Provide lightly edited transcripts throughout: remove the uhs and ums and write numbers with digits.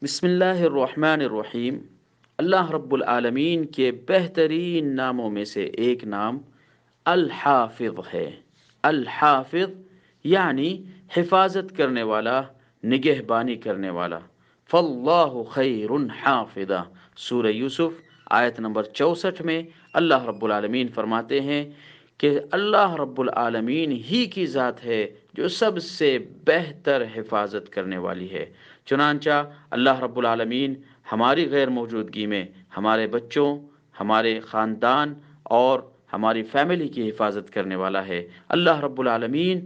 بسم اللہ الرحمن الرحیم۔ اللہ رب العالمین کے بہترین ناموں میں سے ایک نام الحافظ ہے۔ الحافظ یعنی حفاظت کرنے والا، نگہبانی کرنے والا۔ فاللہ خیر حافظا، سورہ یوسف آیت نمبر 64 میں اللہ رب العالمین فرماتے ہیں کہ اللہ رب العالمین ہی کی ذات ہے جو سب سے بہتر حفاظت کرنے والی ہے۔ چنانچہ اللہ رب العالمین ہماری غیر موجودگی میں ہمارے بچوں، ہمارے خاندان اور ہماری فیملی کی حفاظت کرنے والا ہے۔ اللہ رب العالمین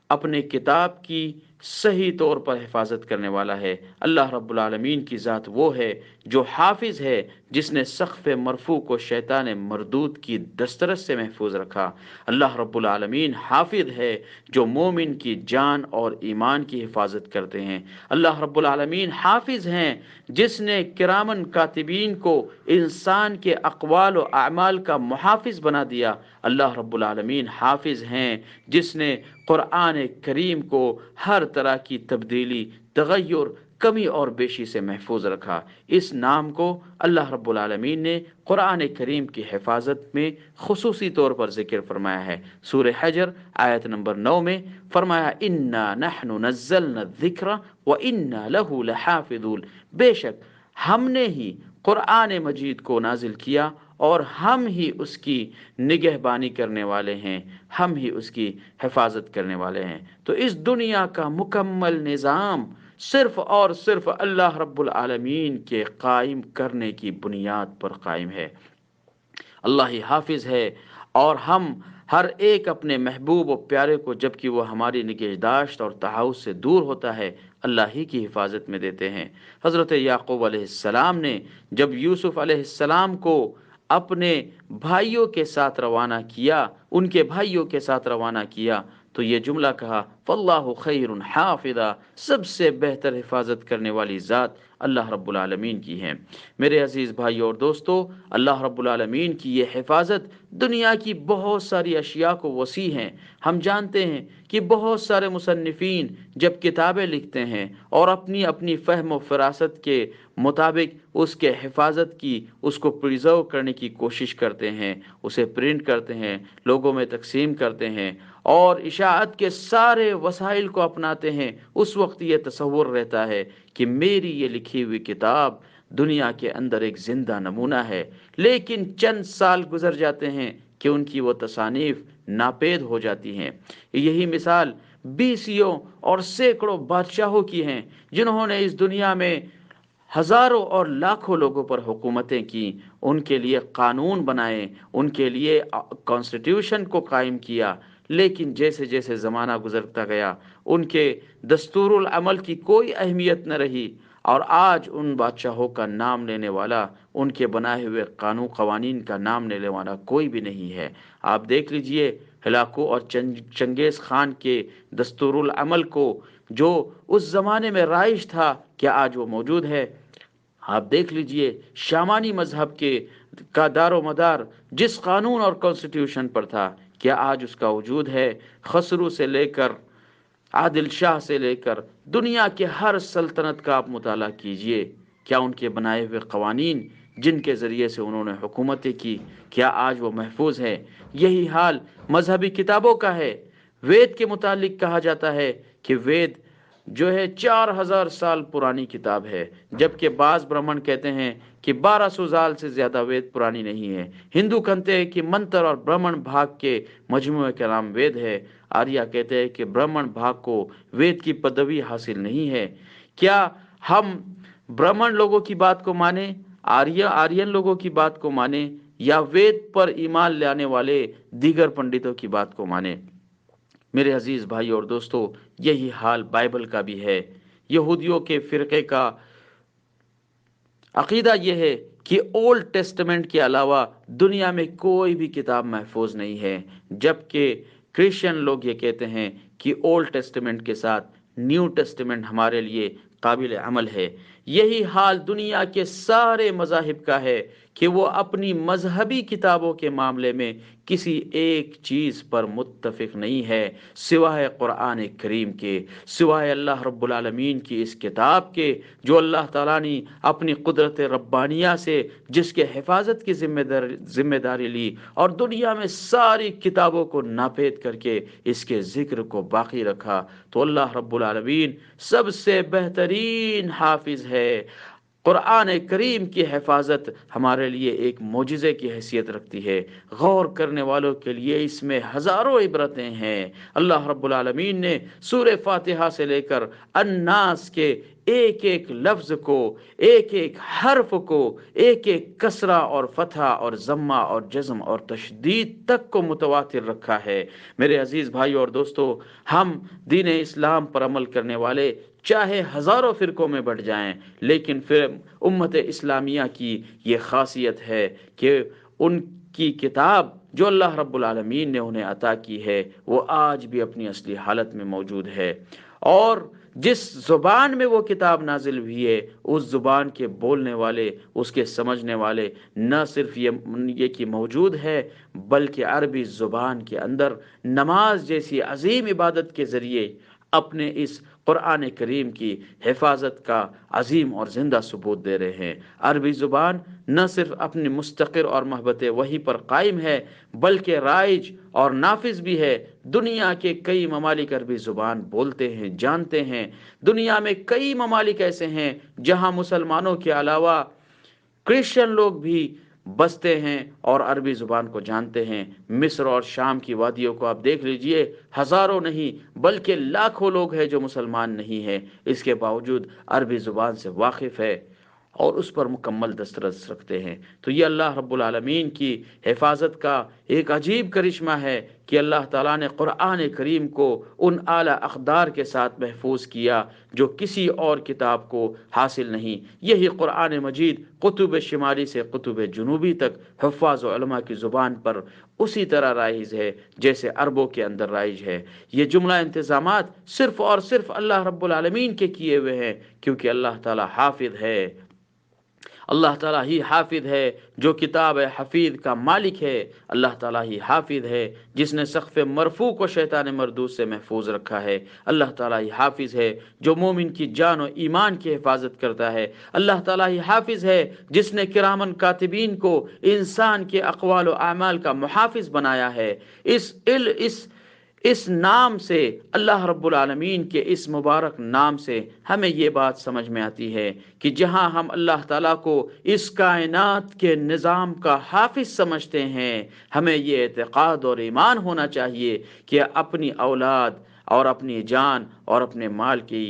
اپنے کتاب کی صحیح طور پر حفاظت کرنے والا ہے۔ اللہ رب العالمین کی ذات وہ ہے جو حافظ ہے، جس نے سقف مرفوع کو شیطان مردود کی دسترس سے محفوظ رکھا۔ اللہ رب العالمین حافظ ہے جو مومن کی جان اور ایمان کی حفاظت کرتے ہیں۔ اللہ رب العالمین حافظ ہیں جس نے کرامن کاتبین کو انسان کے اقوال و اعمال کا محافظ بنا دیا۔ اللہ رب العالمین حافظ ہیں جس نے قرآن کریم کو ہر طرح کی تبدیلی، تغیر، کمی اور بیشی سے محفوظ رکھا۔ اس نام کو اللہ رب العالمین نے قرآن کریم کی حفاظت میں خصوصی طور پر ذکر فرمایا ہے۔ سورہ حجر آیت نمبر 9 میں فرمایا انا نحن نزلنا الذکر وانا له لحافظون، بے شک ہم نے ہی قرآن مجید کو نازل کیا اور ہم ہی اس کی نگہبانی کرنے والے ہیں، ہم ہی اس کی حفاظت کرنے والے ہیں۔ تو اس دنیا کا مکمل نظام صرف اور صرف اللہ رب العالمین کے قائم کرنے کی بنیاد پر قائم ہے۔ اللہ ہی حافظ ہے، اور ہم ہر ایک اپنے محبوب و پیارے کو جبکہ وہ ہماری نگہداشت اور تحفظ سے دور ہوتا ہے، اللہ ہی کی حفاظت میں دیتے ہیں۔ حضرت یعقوب علیہ السلام نے جب یوسف علیہ السلام کو اپنے بھائیوں کے ساتھ روانہ کیا، ان کے بھائیوں کے ساتھ روانہ کیا، تو یہ جملہ کہا فاللہ خیر حافظا، سب سے بہتر حفاظت کرنے والی ذات اللہ رب العالمین کی ہے۔ میرے عزیز بھائیو اور دوستو، اللہ رب العالمین کی یہ حفاظت دنیا کی بہت ساری اشیاء کو وسیع ہیں۔ ہم جانتے ہیں کہ بہت سارے مصنفین جب کتابیں لکھتے ہیں اور اپنی اپنی فہم و فراست کے مطابق اس کے حفاظت کی، اس کو پریزرو کرنے کی کوشش کرتے ہیں، اسے پرنٹ کرتے ہیں، لوگوں میں تقسیم کرتے ہیں اور اشاعت کے سارے وسائل کو اپناتے ہیں، اس وقت یہ تصور رہتا ہے کہ میری یہ لکھی ہوئی کتاب دنیا کے اندر ایک زندہ نمونہ ہے۔ لیکن چند سال گزر جاتے ہیں کہ ان کی وہ تصانیف ناپید ہو جاتی ہیں۔ یہی مثال بیسیوں اور سینکڑوں بادشاہوں کی ہیں جنہوں نے اس دنیا میں ہزاروں اور لاکھوں لوگوں پر حکومتیں کی، ان کے لیے قانون بنائے، ان کے لیے کانسٹیٹیوشن کو قائم کیا، لیکن جیسے جیسے زمانہ گزرتا گیا ان کے دستور العمل کی کوئی اہمیت نہ رہی، اور آج ان بادشاہوں کا نام لینے والا، ان کے بنائے ہوئے قانون قوانین کا نام لینے والا کوئی بھی نہیں ہے۔ آپ دیکھ لیجئے ہلاکو اور چنگیز خان کے دستور العمل کو جو اس زمانے میں رائج تھا، کیا آج وہ موجود ہے؟ آپ دیکھ لیجئے شامانی مذہب کے کا دار و مدار جس قانون اور کانسٹیٹیوشن پر تھا، کیا آج اس کا وجود ہے؟ خسرو سے لے کر عادل شاہ سے لے کر دنیا کے ہر سلطنت کا آپ مطالعہ کیجئے، کیا ان کے بنائے ہوئے قوانین جن کے ذریعے سے انہوں نے حکومتیں کی، کیا آج وہ محفوظ ہے؟ یہی حال مذہبی کتابوں کا ہے۔ وید کے متعلق کہا جاتا ہے کہ وید جو ہے 4000 سال پرانی کتاب ہے، جبکہ بعض برہمن کہتے ہیں کہ 1200 سال سے زیادہ وید پرانی نہیں ہے۔ ہندو کہتے ہیں کہ منتر اور برہمن بھاگ کے مجموعے کا نام وید ہے۔ آریہ کہتے ہیں کہ برہمن بھاگ کو وید کی پدوی حاصل نہیں ہے۔ کیا ہم برہمن لوگوں کی بات کو مانیں، آرین لوگوں کی بات کو مانیں، یا وید پر ایمان لانے والے دیگر پنڈتوں کی بات کو مانیں؟ میرے عزیز بھائی اور دوستو، یہی حال بائبل کا بھی ہے۔ یہودیوں کے فرقے کا عقیدہ یہ ہے کہ اولڈ ٹیسٹمنٹ کے علاوہ دنیا میں کوئی بھی کتاب محفوظ نہیں ہے، جبکہ کرسچن لوگ یہ کہتے ہیں کہ اولڈ ٹیسٹمنٹ کے ساتھ نیو ٹیسٹمنٹ ہمارے لیے قابل عمل ہے۔ یہی حال دنیا کے سارے مذاہب کا ہے کہ وہ اپنی مذہبی کتابوں کے معاملے میں کسی ایک چیز پر متفق نہیں ہے سوائے قرآن کریم کے، سوائے اللہ رب العالمین کی اس کتاب کے، جو اللہ تعالیٰ نے اپنی قدرت ربانیہ سے جس کے حفاظت کی ذمہ داری لی اور دنیا میں ساری کتابوں کو ناپید کر کے اس کے ذکر کو باقی رکھا۔ تو اللہ رب العالمین سب سے بہترین حافظ ہے۔ قرآن کریم کی حفاظت ہمارے لیے ایک معجزے کی حیثیت رکھتی ہے، غور کرنے والوں کے لیے اس میں ہزاروں عبرتیں ہیں۔ اللہ رب العالمین نے سورہ فاتحہ سے لے کر الناس کے ایک ایک لفظ کو، ایک ایک حرف کو، ایک ایک کسرہ اور فتحہ اور ضمہ اور جزم اور تشدید تک کو متواتر رکھا ہے۔ میرے عزیز بھائیو اور دوستو، ہم دین اسلام پر عمل کرنے والے چاہے ہزاروں فرقوں میں بٹ جائیں، لیکن پھر امت اسلامیہ کی یہ خاصیت ہے کہ ان کی کتاب جو اللہ رب العالمین نے انہیں عطا کی ہے وہ آج بھی اپنی اصلی حالت میں موجود ہے، اور جس زبان میں وہ کتاب نازل ہوئی ہے اس زبان کے بولنے والے، اس کے سمجھنے والے نہ صرف یہ کہ موجود ہے، بلکہ عربی زبان کے اندر نماز جیسی عظیم عبادت کے ذریعے اپنے اس قرآن کریم کی حفاظت کا عظیم اور زندہ ثبوت دے رہے ہیں۔ عربی زبان نہ صرف اپنی مستقر اور محبت وحی پر قائم ہے بلکہ رائج اور نافذ بھی ہے۔ دنیا کے کئی ممالک عربی زبان بولتے ہیں، جانتے ہیں۔ دنیا میں کئی ممالک ایسے ہیں جہاں مسلمانوں کے علاوہ کرسچن لوگ بھی بستے ہیں اور عربی زبان کو جانتے ہیں۔ مصر اور شام کی وادیوں کو آپ دیکھ لیجئے، ہزاروں نہیں بلکہ لاکھوں لوگ ہیں جو مسلمان نہیں ہیں، اس کے باوجود عربی زبان سے واقف ہے اور اس پر مکمل دسترس رکھتے ہیں۔ تو یہ اللہ رب العالمین کی حفاظت کا ایک عجیب کرشمہ ہے کہ اللہ تعالیٰ نے قرآن کریم کو ان اعلیٰ اقدار کے ساتھ محفوظ کیا جو کسی اور کتاب کو حاصل نہیں۔ یہی قرآن مجید قطب شمالی سے قطب جنوبی تک حفاظ و علماء کی زبان پر اسی طرح رائج ہے جیسے عربوں کے اندر رائج ہے۔ یہ جملہ انتظامات صرف اور صرف اللہ رب العالمین کے کیے ہوئے ہیں، کیونکہ اللہ تعالیٰ حافظ ہے۔ اللہ تعالیٰ ہی حافظ ہے جو کتاب حفیظ کا مالک ہے۔ اللہ تعالیٰ ہی حافظ ہے جس نے سقف مرفوع کو شیطان مردود سے محفوظ رکھا ہے۔ اللہ تعالیٰ ہی حافظ ہے جو مومن کی جان و ایمان کی حفاظت کرتا ہے۔ اللہ تعالیٰ ہی حافظ ہے جس نے کرامن کاتبین کو انسان کے اقوال و اعمال کا محافظ بنایا ہے۔ اس نام سے، اللہ رب العالمین کے اس مبارک نام سے ہمیں یہ بات سمجھ میں آتی ہے کہ جہاں ہم اللہ تعالیٰ کو اس کائنات کے نظام کا حافظ سمجھتے ہیں، ہمیں یہ اعتقاد اور ایمان ہونا چاہیے کہ اپنی اولاد اور اپنی جان اور اپنے مال کی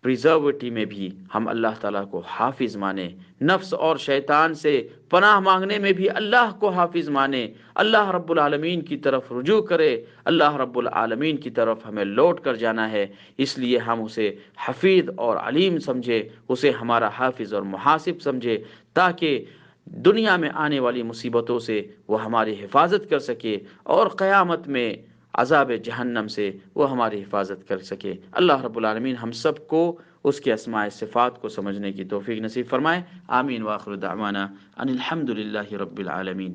پریزرویٹی میں بھی ہم اللہ تعالیٰ کو حافظ مانیں، نفس اور شیطان سے پناہ مانگنے میں بھی اللہ کو حافظ مانیں، اللہ رب العالمین کی طرف رجوع کرے، اللہ رب العالمین کی طرف ہمیں لوٹ کر جانا ہے۔ اس لیے ہم اسے حفیظ اور علیم سمجھے، اسے ہمارا حافظ اور محاسب سمجھے، تاکہ دنیا میں آنے والی مصیبتوں سے وہ ہماری حفاظت کر سکے اور قیامت میں عذاب جہنم سے وہ ہماری حفاظت کر سکے۔ اللہ رب العالمین ہم سب کو اس کے اسماء صفات کو سمجھنے کی توفیق نصیب فرمائے۔ آمین۔ وآخر دعوانا ان الحمد للہ رب العالمین۔